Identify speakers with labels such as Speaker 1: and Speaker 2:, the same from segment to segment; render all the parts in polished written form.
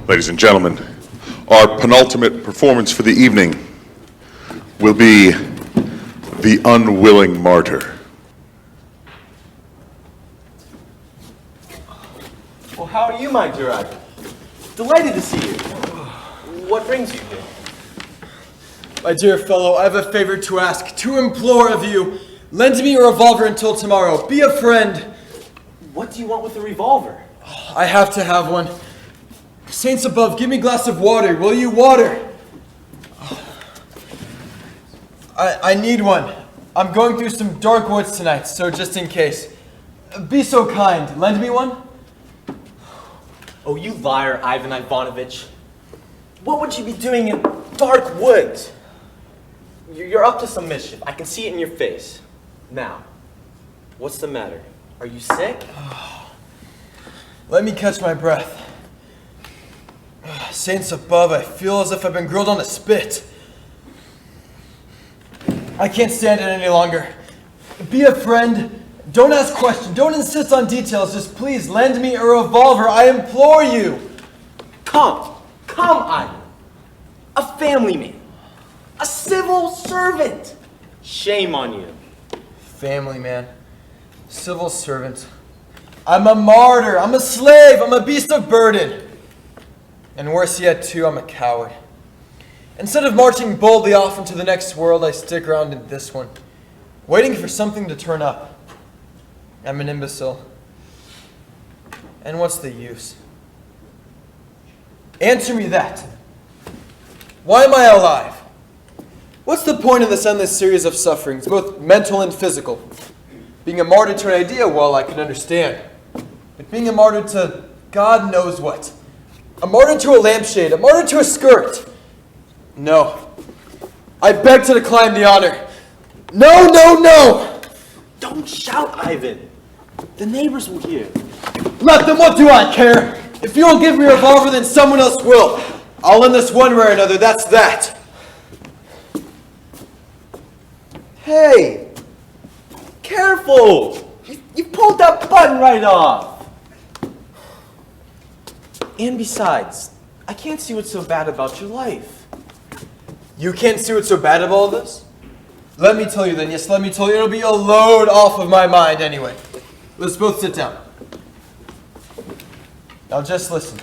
Speaker 1: Ladies and gentlemen, our penultimate performance for the evening will be The Unwilling Martyr.
Speaker 2: Well, how are you, my dear Ivan? Delighted to see you. What brings you here?
Speaker 3: My dear fellow, I have a favor to ask, to implore of you. Lend me a revolver until tomorrow. Be a friend.
Speaker 2: What do you want with a revolver?
Speaker 3: I have to have one. Saints above, give me a glass of water. Will you? Water. I need one. I'm going through some dark woods tonight, so just in case. Be so kind. Lend me one?
Speaker 2: Oh, you liar, Ivan Ivanovich. What would you be doing in dark woods? You're up to some mischief. I can see it in your face. Now, what's the matter? Are you sick?
Speaker 3: Let me catch my breath. Saints above, I feel as if I've been grilled on a spit. I can't stand it any longer. Be a friend. Don't ask questions. Don't insist on details. Just please lend me a revolver. I implore you.
Speaker 2: Come, Ivan. A family man. A civil servant. Shame on you.
Speaker 3: Family man. Civil servant. I'm a martyr. I'm a slave. I'm a beast of burden. And worse yet, too, I'm a coward. Instead of marching boldly off into the next world, I stick around in this one, waiting for something to turn up. I'm an imbecile. And what's the use? Answer me that. Why am I alive? What's the point of this endless series of sufferings, both mental and physical? Being a martyr to an idea, well, I can understand. But being a martyr to God knows what. A martyr to a lampshade, a martyr to a skirt. No. I beg to decline the honor. No, no, no!
Speaker 2: Don't shout, Ivan. The neighbors will hear.
Speaker 3: Let them, what do I care? If you don't give me a revolver, then someone else will. I'll end this one way or another, that's that.
Speaker 2: Hey! Careful! You pulled that button right off! And besides, I can't see what's so bad about your life.
Speaker 3: You can't see what's so bad about all this? Let me tell you then, yes, let me tell you. It'll be a load off of my mind anyway. Let's both sit down. Now just listen.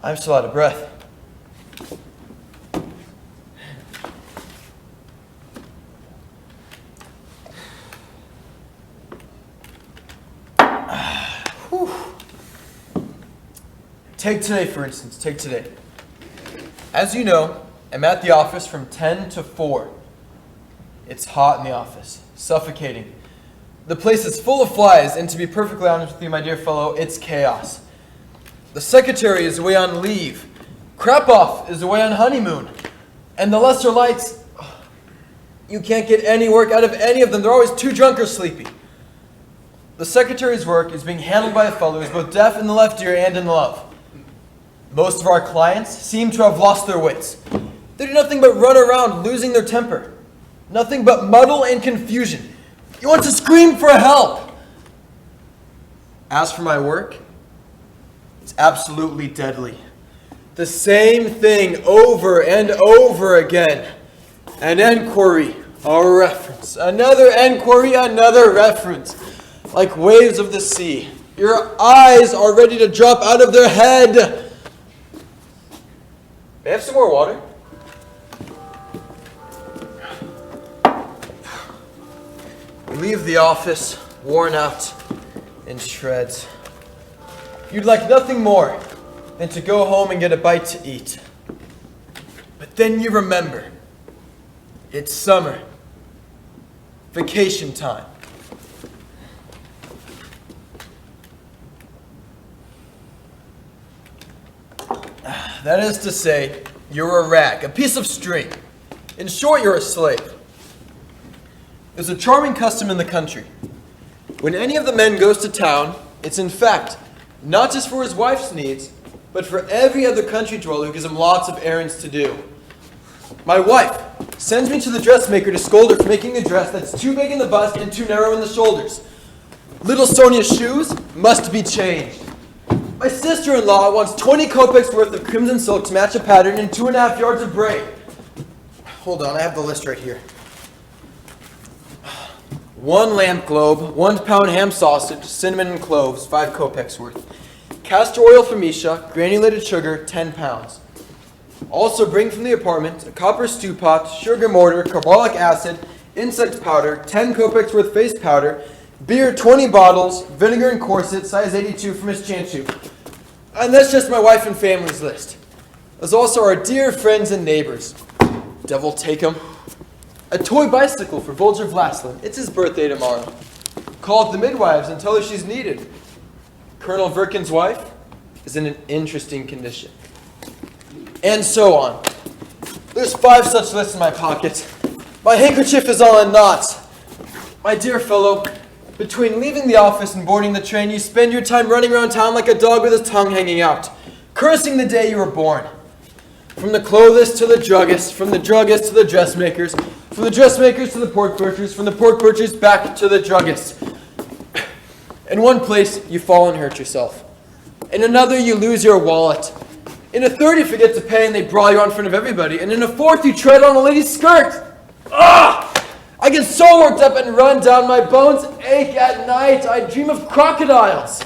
Speaker 3: I'm still out of breath. Take today, for instance. Take today. As you know, I'm at the office from 10 to 4. It's hot in the office. Suffocating. The place is full of flies, and to be perfectly honest with you, my dear fellow, it's chaos. The secretary is away on leave. Krapoff is away on honeymoon. And the lesser lights, you can't get any work out of any of them. They're always too drunk or sleepy. The secretary's work is being handled by a fellow who's both deaf in the left ear and in love. Most of our clients seem to have lost their wits. They do nothing but run around losing their temper. Nothing but muddle and confusion. You want to scream for help. As for my work, it's absolutely deadly. The same thing over and over again. An enquiry, a reference, another enquiry, another reference. Like waves of the sea. Your eyes are ready to drop out of their head. May I have some more water? We leave the office, worn out, in shreds. You'd like nothing more than to go home and get a bite to eat. But then you remember, it's summer, vacation time. That is to say, you're a rag, a piece of string. In short, you're a slave. There's a charming custom in the country. When any of the men goes to town, it's in fact not just for his wife's needs, but for every other country dweller who gives him lots of errands to do. My wife sends me to the dressmaker to scold her for making a dress that's too big in the bust and too narrow in the shoulders. Little Sonia's shoes must be changed. My sister-in-law wants 20 kopecks worth of crimson silk to match a pattern and 2.5 yards of braid. Hold on, I have the list right here. 1 lamp globe, 1 pound ham sausage, cinnamon and cloves, 5 kopecks worth. Castor oil for Misha, granulated sugar, 10 pounds. Also bring from the apartment a copper stew pot, sugar mortar, carbolic acid, insect powder, 10 kopecks worth face powder, beer 20 bottles, vinegar and corset, size 82 for Miss Chanchu. And that's just my wife and family's list. There's also our dear friends and neighbors. Devil take 'em. A toy bicycle for Volger Vlaslin. It's his birthday tomorrow. Call the midwives and tell her she's needed. Colonel Virkin's wife is in an interesting condition. And so on. There's 5 such lists in my pocket. My handkerchief is all in knots. My dear fellow, between leaving the office and boarding the train, you spend your time running around town like a dog with his tongue hanging out, cursing the day you were born. From the clothiers to the druggists, from the druggists to the dressmakers, from the dressmakers to the pork butchers, from the pork butchers back to the druggists. In one place, you fall and hurt yourself. In another, you lose your wallet. In a third, you forget to pay and they brawl you out in front of everybody. And in a fourth, you tread on a lady's skirt. Ah! I get so worked up and run down, my bones ache at night. I dream of crocodiles.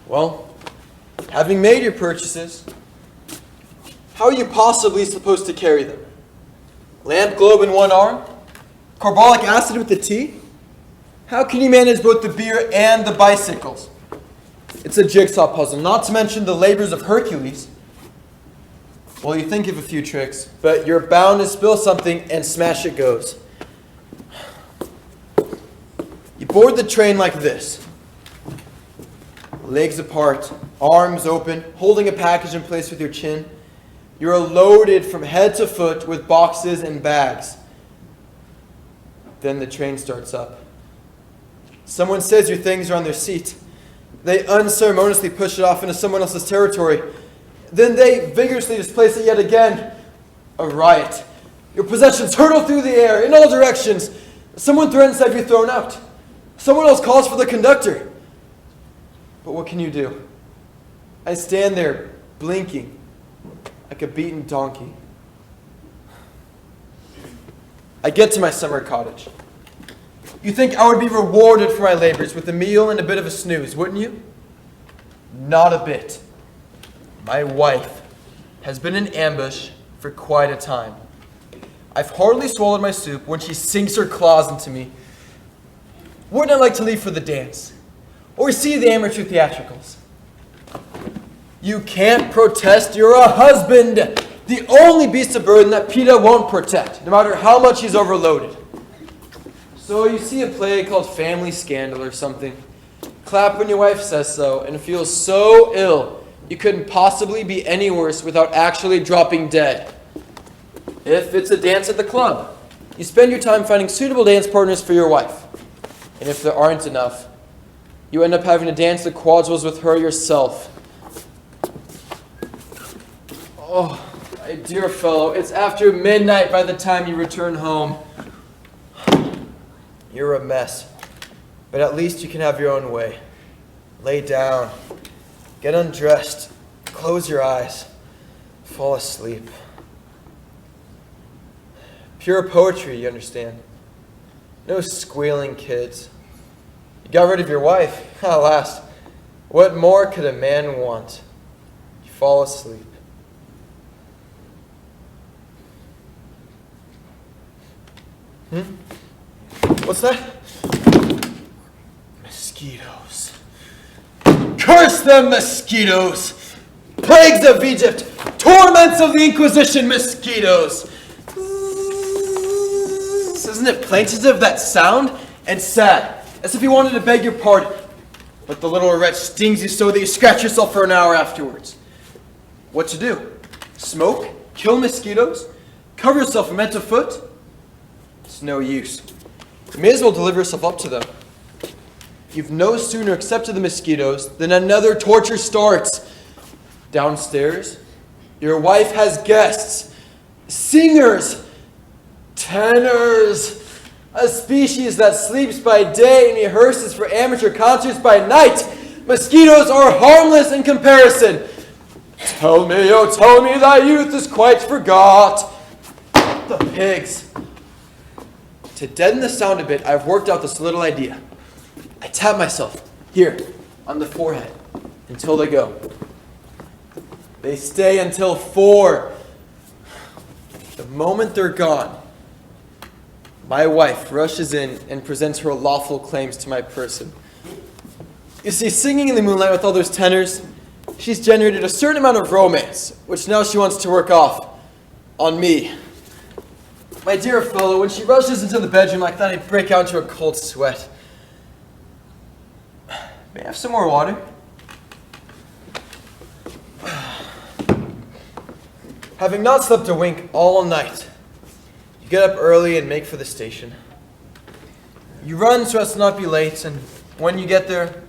Speaker 3: Well, having made your purchases, how are you possibly supposed to carry them? Lamp globe in one arm? Carbolic acid with the tea? How can you manage both the beer and the bicycles? It's a jigsaw puzzle, not to mention the labors of Hercules. Well, you think of a few tricks, but you're bound to spill something and smash it goes. You board the train like this. Legs apart, arms open, holding a package in place with your chin. You're loaded from head to foot with boxes and bags. Then the train starts up. Someone says your things are on their seat. They unceremoniously push it off into someone else's territory. Then they vigorously displace it yet again. A riot. Your possessions hurtle through the air in all directions. Someone threatens to have you thrown out. Someone else calls for the conductor. But what can you do? I stand there, blinking, like a beaten donkey. I get to my summer cottage. You think I would be rewarded for my labors with a meal and a bit of a snooze, wouldn't you? Not a bit. My wife has been in ambush for quite a time. I've hardly swallowed my soup when she sinks her claws into me. Wouldn't I like to leave for the dance? Or see the amateur theatricals? You can't protest, you're a husband! The only beast of burden that PETA won't protect, no matter how much he's overloaded. So you see a play called Family Scandal or something. Clap when your wife says so, and feel so ill you couldn't possibly be any worse without actually dropping dead. If it's a dance at the club, you spend your time finding suitable dance partners for your wife. And if there aren't enough, you end up having to dance the quadrilles with her yourself. Oh, my dear fellow, it's after midnight by the time you return home. You're a mess, but at least you can have your own way. Lay down, get undressed, close your eyes, fall asleep. Pure poetry, you understand. No squealing kids. You got rid of your wife. Alas, what more could a man want? You fall asleep. What's that? Mosquitoes. Curse them, mosquitoes! Plagues of Egypt! Torments of the Inquisition, mosquitoes! Isn't it plaintive, that sound? And sad, as if he wanted to beg your pardon. But the little wretch stings you so that you scratch yourself for an hour afterwards. What to do? Smoke? Kill mosquitoes? Cover yourself from head to foot? It's no use. You may as well deliver yourself up to them. You've no sooner accepted the mosquitoes than another torture starts. Downstairs, your wife has guests, singers, tenors. A species that sleeps by day and rehearses for amateur concerts by night. Mosquitoes are harmless in comparison. Tell me, oh tell me thy youth is quite forgot. The pigs. To deaden the sound a bit, I've worked out this little idea. I tap myself, here, on the forehead, until they go. They stay until 4. The moment they're gone, my wife rushes in and presents her lawful claims to my person. You see, singing in the moonlight with all those tenors, she's generated a certain amount of romance, which now she wants to work off on me. My dear fellow, when she rushes into the bedroom like that, I break out into a cold sweat. May I have some more water? Having not slept a wink all night, you get up early and make for the station. You run so as to not be late, and when you get there,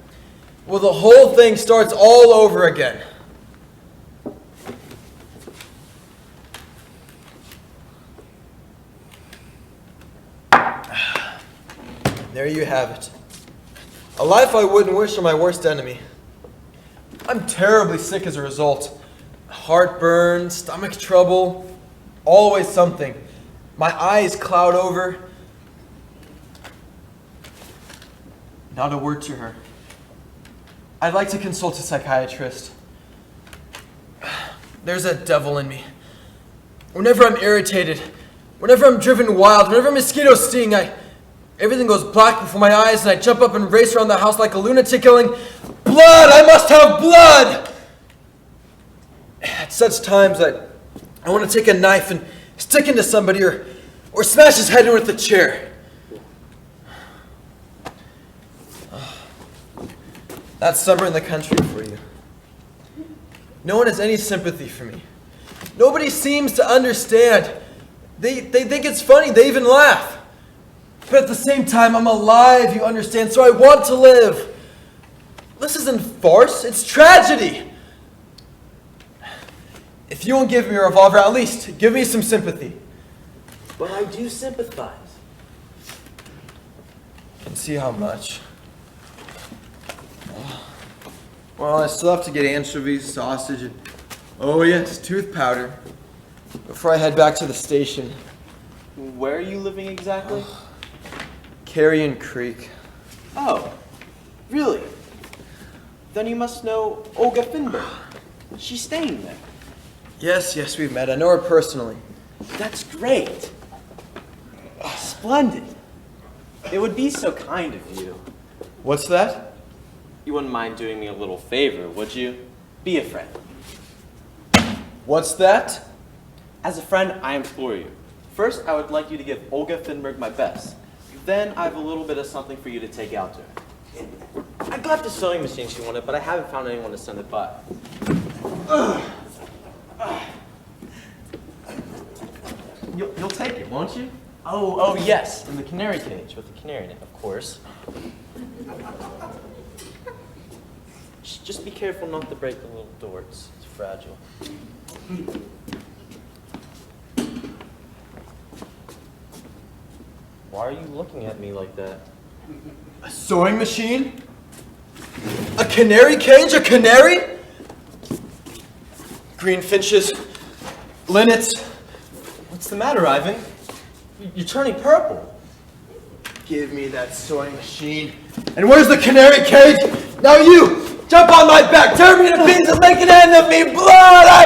Speaker 3: well, the whole thing starts all over again. There you have it. A life I wouldn't wish on my worst enemy. I'm terribly sick as a result. Heartburn, stomach trouble, always something. My eyes cloud over. Not a word to her. I'd like to consult a psychiatrist. There's a devil in me. Whenever I'm irritated, whenever I'm driven wild, whenever mosquitoes sting, everything goes black before my eyes and I jump up and race around the house like a lunatic yelling, "Blood! I must have blood!" At such times, I want to take a knife and stick into somebody or smash his head in with a chair. That's summer in the country for you. No one has any sympathy for me. Nobody seems to understand. They think it's funny. They even laugh. But at the same time, I'm alive, you understand, so I want to live. This isn't farce, it's tragedy. If you won't give me a revolver, at least give me some sympathy.
Speaker 2: But I do sympathize.
Speaker 3: Can see how much. Well, I still have to get anchovies, sausage, and oh yes, tooth powder before I head back to the station.
Speaker 2: Where are you living exactly?
Speaker 3: Carrion Creek.
Speaker 2: Oh, really? Then you must know Olga Finberg. She's staying there.
Speaker 3: Yes, we've met. I know her personally.
Speaker 2: That's great. Splendid. It would be so kind of you.
Speaker 3: What's that?
Speaker 2: You wouldn't mind doing me a little favor, would you? Be a friend.
Speaker 3: What's that?
Speaker 2: As a friend, I implore you. First, I would like you to give Olga Finberg my best. Then I have a little bit of something for you to take out to her. I got the sewing machine she wanted, but I haven't found anyone to send it by. You'll take it, won't you? Oh, yes, in the canary cage with the canary in it, of course. Just be careful not to break the little door. It's fragile. Why are you looking at me like that?
Speaker 3: A sewing machine? A canary cage? A canary? Green finches, linnets.
Speaker 2: What's the matter, Ivan? You're turning purple.
Speaker 3: Give me that sewing machine. And where's the canary cage? Now you, jump on my back, tear me to pieces, make an end of me, blood! I